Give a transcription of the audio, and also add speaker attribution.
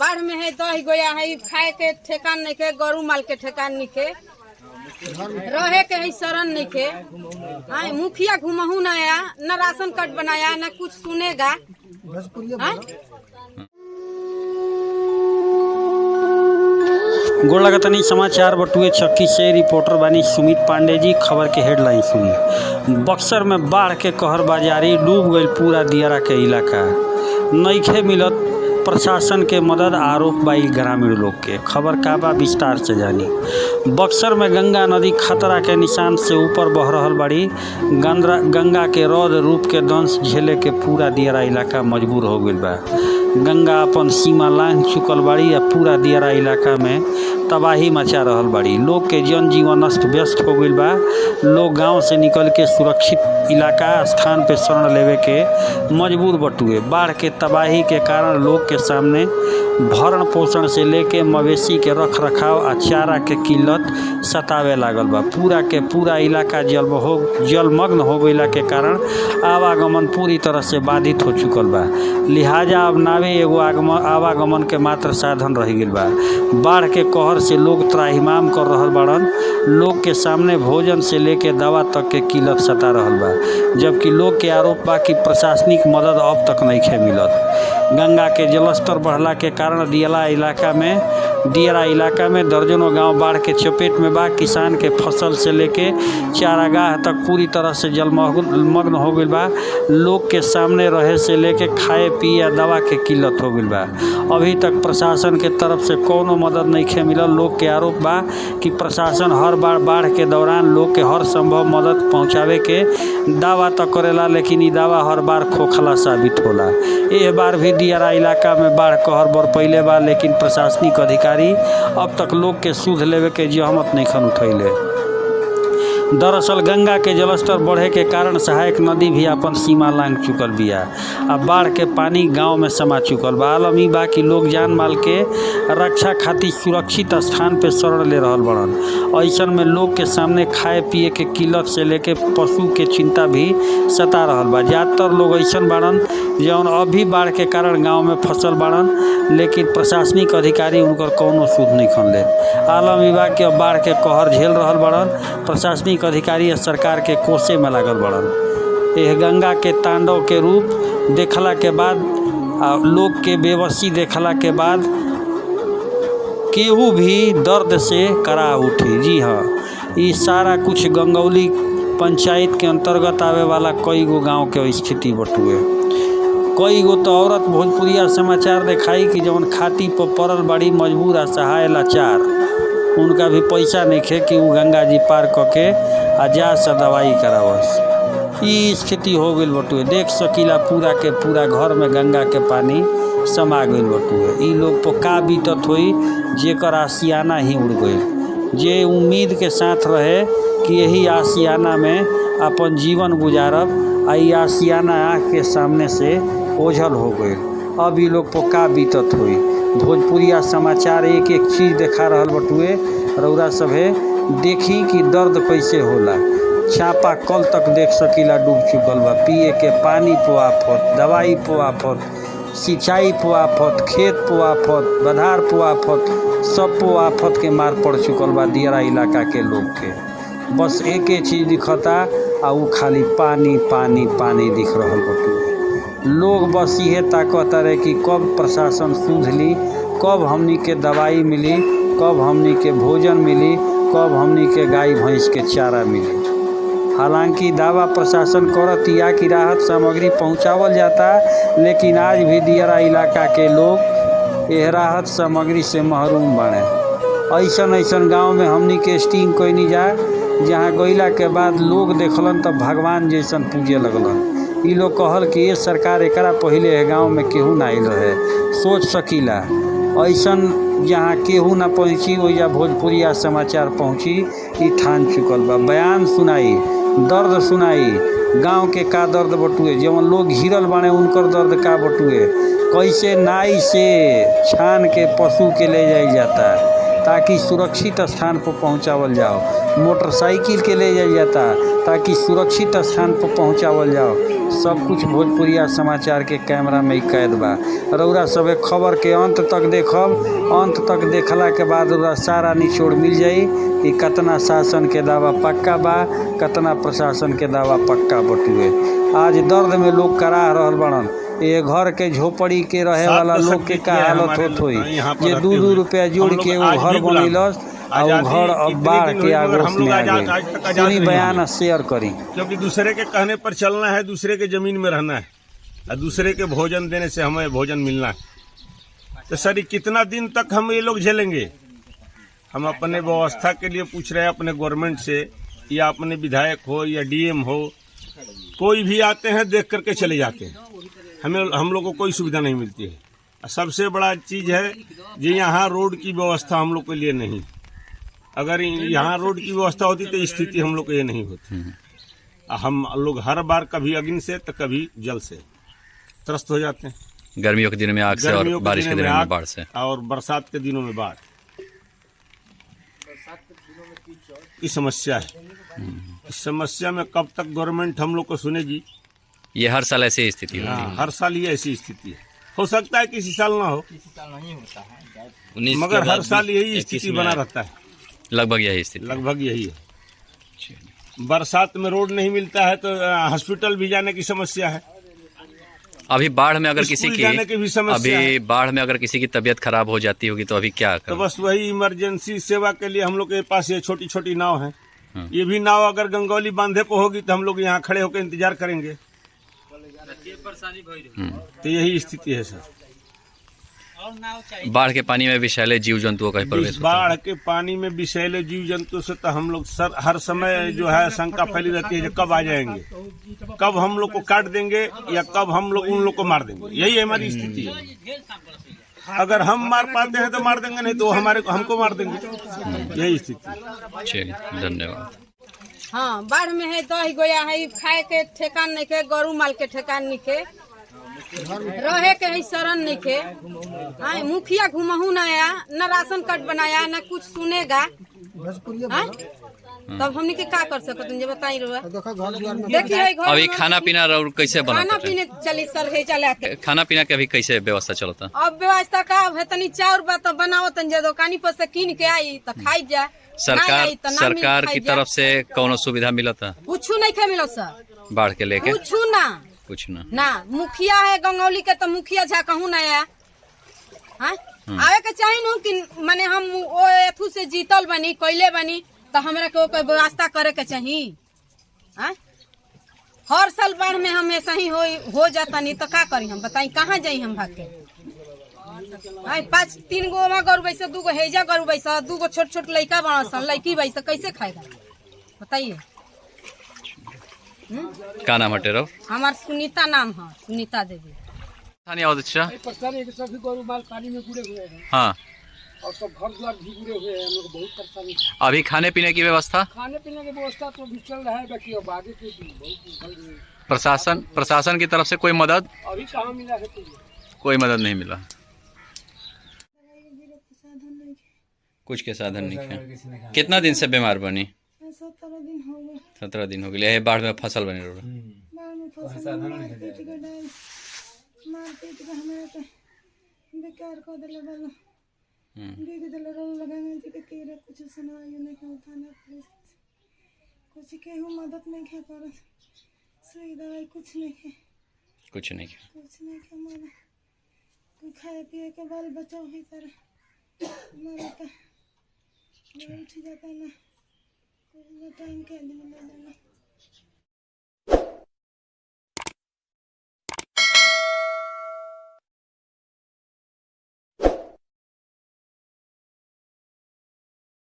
Speaker 1: बाढ़ में है दह गया है, खाए के ठेकान नहीं के, गरु माल के ठेकान नहीं के, रहे के है शरण नहीं के। मुखिया घुमहू न आया, न राशन कार्ड बनाया, न कुछ सुनेगा।
Speaker 2: गोड़ लगतनी समाचार बटुए चक्की से रिपोर्टर बानी सुमित पांडे जी। खबर के हेडलाइन सुनी। बक्सर में बाढ़ के कहर बाजारी, डूब गई पूरा दियारा के इलाका, नईखे मिलत प्रशासन के मदद, आरोप बाई ग्रामीण लोग के। खबर का बा विस्तार से जानी। बक्सर में गंगा नदी खतरा के निशान से ऊपर बह रहल बाड़ी। गंगा के रौद्र रूप के दंश झेले के पूरा दियारा इलाका मजबूर हो गइल बा। गंगा अपन सीमा लांघ चुकल बाड़ी या पूरा दियारा इलाका में तबाही मचा रहल बाड़ी। लोग के जनजीवन अस्त व्यस्त हो गइल बा। लोग गांव से निकल के सुरक्षित इलाका स्थान पे शरण लेवे के मजबूर बटुए। बाढ़ के तबाही के कारण लोग के सामने भरण पोषण से लेके मवेशी के रख रखाव आ चारा के किल्लत सतावे लागल बा। पूरा के पूरा इलाका जलमग्न हो गइला के कारण आवागमन पूरी तरह से बाधित हो चुकल बा। लिहाजा अब नावे एगो आवागमन के मात्र साधन रह गइल बा। बाढ़ के कहर से लोग त्राहिमाम कर रहल बाड़न। लोग के सामने भोजन से लेके दवा तक के किल्लत सता रहल बा, जबकि लोग के आरोप बा कि प्रशासनिक मदद अब तक नइखे मिलत। गंगा के जलस्तर बढ़ला के कारण दियारा इलाका में दर्जनों गांव बाढ़ के चपेट में बा। किसान के फसल से लेके चारागाह तक पूरी तरह से जलमग्न हो गइल बा। लोग के सामने रहे से लेके खाए पिए या दवा के किल्लत हो गइल बा। अभी तक प्रशासन के तरफ से कोनो मदद नइखे मिलल। लोग के आरोप बा कि प्रशासन हर बार बाढ़ के दौरान लोग के हर संभव मदद पहुंचावे के दावा तो करेला, लेकिन ई दावा हर बार खोखला साबित होला। एह बार भी दियारा इलाका में बाढ़ कहर बरपैले बा, लेकिन प्रशासनिक अधिकारी अब तक लोग के सुध लेवे के जहमत नइखन उठैले। दरअसल गंगा के जलस्तर बढ़े के कारण सहायक नदी भी अपन सीमा लांघ चुकल बिया। अब बाढ़ के पानी गांव में समा चुकल बा। आलम ई बा कि लोग जान माल के रक्षा खातिर सुरक्षित स्थान पे शरण ले रहल बड़न। ऐसन में लोग के सामने खाए पिए के किल्लत से लेके पशु के चिंता भी सता रहल बा। ज़्यादातर लोग ऐसन बाड़न जौन अभी बाढ़ के कारण गाँव में फंसल बाड़न, लेकिन प्रशासनिक अधिकारी उनकर कौनो सुध नइखन ले। आलम ई बा कि अब बाढ़ के कहर झेल रहल बाड़न। प्रशासनिक अधिकारी सरकार के कोसे में लागल बड़न। यह गंगा के तांडव के रूप देखला के बाद, लोग के बेबसी देखला के बाद केहू भी दर्द से करा उठी। जी हाँ, ये सारा कुछ गंगौली पंचायत के अंतर्गत आवे वाला कई गो गाँव के स्थिति बटुए। कई गो तो औरत भोजपुरिया समाचार दिखाई कि जवन खाती पर पड़ल बड़ी मजबूर आ सहाय लाचार, उनका भी पैसा नहीं खे कि वो गंगा जी पार करके आजा से दवाई करावस। ई स्थिति हो गई बटुए। देख सकीला पूरा के पूरा घर में गंगा के पानी समा गई बटुए। ई लोग पर का बीतत होई जेकर आशियाना ही उड़ गई। जे उम्मीद के साथ रहे कि यही आशियाना में अपन जीवन गुजारब, आई आशियाना आँख के सामने से ओझल हो गई। अब ई लोग पर का बीतत होई। भोजपुरिया समाचार एक एक चीज़ देखा रहल बटुए। रउरा सभे देखी कि दर्द कैसे होला। चापा कल तक देख सकीला डूब चुकल बा। पिए के पानी पे आफत, दवाई पे आफत, सिंचाई पे आफत, खेत पे आफत, बधार पे आफत, सब पे आफत के मार पड़ चुकल बा दियारा इलाका के लोग के। बस एक चीज़ दिखता आ उ खाली पानी पानी पानी दिख रहल बटुए। लोग बस इहे ताकत रहे कि कब प्रशासन सुध ली, कब हमनी के दवाई मिली, कब हमनी के भोजन मिली, कब हमनी के गाय भैंस के चारा मिली। हालांकि दावा प्रशासन करतिया कि राहत सामग्री पहुंचावल जाता, लेकिन आज भी दियारा इलाका के लोग यह राहत सामग्री से महरूम बने। ऐसन गांव में हमनी के स्टिंग कइनी जा, जहाँ गइला के बाद लोग देखलन तब भगवान जैसन पूजे लगलन। ई लोग कहल कि ये सरकार एकरा पहिले गांव में केहू ना आइल रहे। सोच सकीला ऐसन जहाँ केहू ना पहुँची ओइजा भोजपुरिया समाचार पहुँची। ई ठान चुकल बा। बयान सुनाई, दर्द सुनाई, गांव के का दर्द बटुए, जवन लोग घिरल बाने उनकर दर्द का बटुए। कैसे नाई से छान के पशु के ले जाई जाता, ताकि सुरक्षित स्थान पर पहुंचावल जाओ। मोटरसाइकिल के ले जाया जाता ताकि सुरक्षित स्थान पर पहुंचावल जाओ। सब कुछ भोजपुरिया समाचार के कैमरा में ही कैद बा। रउरा सबे खबर के अंत तक देखब। अंत तक देखला के बाद रउरा सारा निचोड़ मिल जाई कि कतना शासन के दावा पक्का बा, कतना प्रशासन के दावा पक्का बटुए। आज दर्द में लोग कराह रहल बड़न। ये घर के झोपड़ी के रहे वाला लोग के का हालत होत होई जे 2-2 रुपया जोड़ के वो घर बनिलस और घर अब बाढ़ के आगोश में आ गई। सुनी बयान शेयर करी।
Speaker 3: क्योंकि दूसरे के कहने पर चलना है, दूसरे के जमीन में रहना है और दूसरे के भोजन देने से हमें भोजन मिलना है। तो सर कितना दिन तक हम ये लोग झेलेंगे? हम अपने व्यवस्था के लिए पूछ रहे हैं अपने गवर्नमेंट से, या अपने विधायक हो या डीएम हो, कोई भी आते हैं देख करके चले जाते हैं। हम लोग को कोई सुविधा नहीं मिलती है। सबसे बड़ा चीज है जी यहाँ रोड की व्यवस्था हम लोग के लिए नहीं। अगर यहाँ रोड की व्यवस्था होती तो स्थिति हम लोग को ये नहीं होती। हम लोग हर बार कभी अग्नि से तो कभी जल से त्रस्त हो जाते हैं।
Speaker 4: गर्मियों के दिनों में आग से और बारिश के दिनों में बाढ़ से
Speaker 3: और बरसात के दिनों में बाढ़ की समस्या है। इस समस्या में कब तक गवर्नमेंट हम लोग को सुनेगी?
Speaker 4: ये हर साल ऐसी स्थिति होती है।
Speaker 3: हर साल ये ऐसी स्थिति है। हो सकता है किसी साल ना हो, मगर हर साल यही स्थिति बना रहता है।
Speaker 4: लगभग यही स्थिति,
Speaker 3: लगभग यही है। बरसात में रोड नहीं मिलता है तो हॉस्पिटल भी जाने की समस्या है।
Speaker 4: अभी बाढ़ में अगर किसी की
Speaker 3: जाने की भी समस्या
Speaker 4: अभी बाढ़ में अगर किसी की तबीयत खराब हो जाती होगी तो अभी क्या
Speaker 3: तो
Speaker 4: करें?
Speaker 3: बस वही इमरजेंसी सेवा के लिए हम लोग के पास ये छोटी छोटी नाव है। ये भी नाव अगर गंगौली बांधे पे होगी तो हम लोग यहाँ खड़े होकर इंतजार करेंगे। तो यही स्थिति है सर।
Speaker 4: बाढ़ के पानी में विषैले जीव जंतुओं का प्रवेश होता है।
Speaker 3: बाढ़ के पानी में विषैले जीव जंतु से तो हम लोग सर हर समय जो है शंका फैली रहती है कि कब आ जाएंगे, कब हम लोग को काट देंगे या कब हम लोग उन लोग को मार देंगे। यही हमारी स्थिति है। अगर हम मार पाते हैं तो मार देंगे, नहीं तो हमको मार देंगे। यही स्थिति।
Speaker 4: चलिए, धन्यवाद।
Speaker 1: हाँ, बाढ़ में है दही गोया है, खाए के ठेकान नहीं के, गरु माल के ठेकान नहीं के, रहे के है शरण नहीं के। हाँ, मुखिया घुमहू न आया, न राशन कार्ड बनाया, न कुछ सुनेगा। तब हमने के का कर सकते हैं? बताई रहा। देखिए
Speaker 4: अभी खाना पीना कैसे बना?
Speaker 1: खाना पीने चली सर है चला।
Speaker 4: खाना पीना के अभी कैसे व्यवस्था चलता?
Speaker 1: अब व्यवस्था का है, तनी चाउर बा तो बनाओ, तन जे दुकानी पर से कीन के आई तो खाई जा।
Speaker 4: सरकार की तरफ से कौनो सुविधा मिला था?
Speaker 1: कुछ नहीं खे मिलो सर।
Speaker 4: बाढ़ के लेके
Speaker 1: कुछ ना मुखिया है गंगौली के तो मुखिया झा कहूँ ना आया। आवे के चाहिए नु कि माने हम ओ एथु से जीतल बनी कैले बनी तो हमरा के कोई व्यवस्था करे के चाहिए। हर साल बाढ़ में हम ऐसा ही हो जाता नहीं तो का करी हम? बताई कहाँ जाई हम भाग के? 5-3 गो गरु बैसा, 2 गो हेजा गरु बैसा, 2 गो छोट छोट लड़का बड़ा सन लड़की बैसा, कैसे खाएगा बताइए?
Speaker 4: का नाम हटे रहो?
Speaker 1: हमार सुनीता नाम है, सुनीता देवी।
Speaker 5: सभी गरु माल पानी में बुड़े हुए हैं।
Speaker 4: हाँ,
Speaker 5: और सब घर द्वार भी बुड़े हुए हैं। हम लोग बहुत परेशानी।
Speaker 4: अभी खाने पीने की व्यवस्था?
Speaker 5: खाने पीने की व्यवस्था तो अभी चल रहा है, बाकी अब आगे की
Speaker 4: प्रशासन की तरफ से कोई मदद
Speaker 5: अभी कहाँ मिला है?
Speaker 4: कोई मदद नहीं मिला। कुछ के साधन नहीं है। कितना दिन से बीमार बनी?
Speaker 1: 17 दिन हो गए।
Speaker 4: 17 दिन हो गए। बाढ़ में फसल बनी रहो।
Speaker 1: बेकार को दिले बालो बिग दिले रोल लगाने जी के केरे कुछ सुनाई नहीं के थाना पुलिस कुछ के हो मदद नहीं के करत। सुई दवाई कुछ नहीं के मारा खाए पिए के बाल बचाओ है तरह मारा उठ जाता ना टाइम के लिए मिला जाना।